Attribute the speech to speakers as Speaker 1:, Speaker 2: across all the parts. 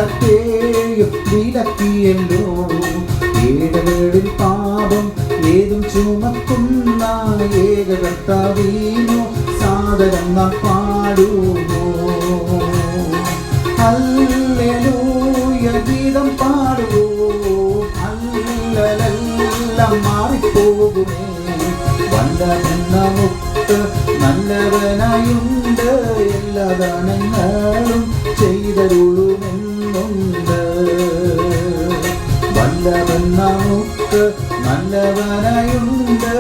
Speaker 1: സകലത്തെയും വിലക്കിയല്ലോ. ഏഴകളിൽ പാപം ഏതും ചുമക്കുന്ന ഏക കർത്താവിനു സാദരം നാം പാടുമോ. ഹല്ലേലൂയ ഗീതം പാടുവോ. അല്ലലെല്ലാം മാറിപ്പോകുമേ. വല്ലവൻ നമുക്ക് നല്ലവനായുണ്ട്, എല്ലാ ദാനങ്ങളും ചെയ്തരുളുമെന്നുണ്ട്. വല്ലവൻ നമുക്ക് നല്ലവനായുണ്ട്,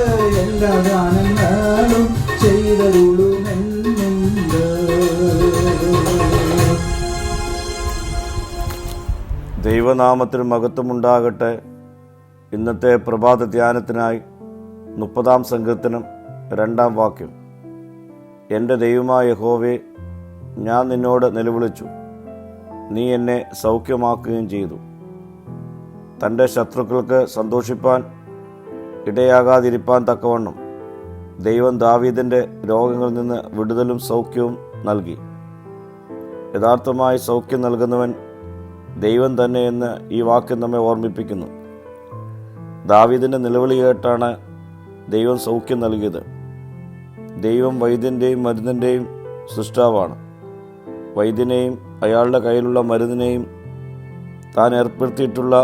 Speaker 1: എല്ലാ ദാനങ്ങളും ചെയ്തരുളുമെന്നുണ്ട്.
Speaker 2: ദൈവനാമത്തിന് മഹത്വമുണ്ടാകട്ടെ. ഇന്നത്തെ പ്രഭാത ധ്യാനത്തിനായി 30-ാം സങ്കീർത്തനം 2-ാം വാക്യം. എൻ്റെ ദൈവമായ യഹോവേ, ഞാൻ നിന്നോട് നിലവിളിച്ചു, നീ എന്നെ സൗഖ്യമാക്കുകയും ചെയ്തു. തൻ്റെ ശത്രുക്കൾക്ക് സന്തോഷിപ്പാൻ ഇടയാകാതിരിപ്പാൻ തക്കവണ്ണം ദൈവം ദാവീദിൻ്റെ രോഗങ്ങളിൽ നിന്ന് വിടുതലും സൗഖ്യവും നൽകി. യഥാർത്ഥമായി സൗഖ്യം നൽകുന്നവൻ ദൈവം തന്നെ എന്ന് ഈ വാക്യം നമ്മെ ഓർമ്മിപ്പിക്കുന്നു. ദാവീദിൻ്റെ നിലവിളി കേട്ടാണ് ദൈവം സൗഖ്യം നൽകിയത്. ദൈവം വൈദ്യൻ്റെയും മരുന്നിൻ്റെയും സൃഷ്ടാവാണ്. വൈദ്യനെയും അയാളുടെ കയ്യിലുള്ള മരുന്നിനെയും താൻ ഏർപ്പെടുത്തിയിട്ടുള്ള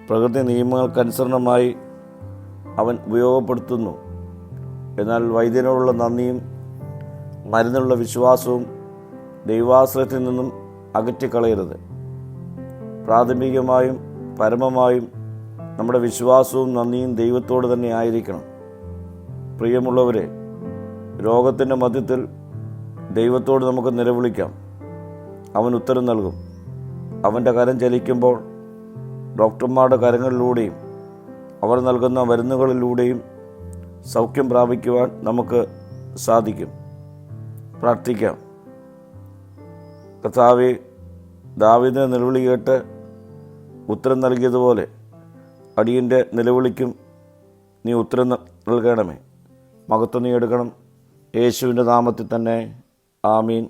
Speaker 2: പ്രകൃതി നിയമങ്ങൾക്കനുസരണമായി അവൻ ഉപയോഗപ്പെടുത്തുന്നു. എന്നാൽ വൈദ്യനോടുള്ള നന്ദിയും മരുന്നിനുള്ള വിശ്വാസവും ദൈവാശ്രയത്തിൽ നിന്നും അകറ്റിക്കളയരുത്. പ്രാഥമികമായും പരമമായും നമ്മുടെ വിശ്വാസവും നന്ദിയും ദൈവത്തോട് തന്നെ ആയിരിക്കണം. പ്രിയമുള്ളവരെ, രോഗത്തിൻ്റെ മധ്യത്തിൽ ദൈവത്തോട് നമുക്ക് നിലവിളിക്കാം. അവൻ ഉത്തരം നൽകും. അവൻ്റെ കരം ചലിക്കുമ്പോൾ ഡോക്ടർമാരുടെ കരങ്ങളിലൂടെയും അവർ നൽകുന്ന മരുന്നുകളിലൂടെയും സൗഖ്യം പ്രാപിക്കുവാൻ നമുക്ക് സാധിക്കും. പ്രാർത്ഥിക്കാം. കർത്താവേ, ദാവീദിന്റെ നിലവിളി കേട്ട് ഉത്തരം നൽകിയതുപോലെ അടിയൻ്റെ നിലവിളിക്കും നീ ഉത്തരം നൽകണമേ. മഹത്വം നീ എടുക്കണം. യേശുവിൻ്റെ നാമത്തിൽ തന്നെ. ആമീൻ.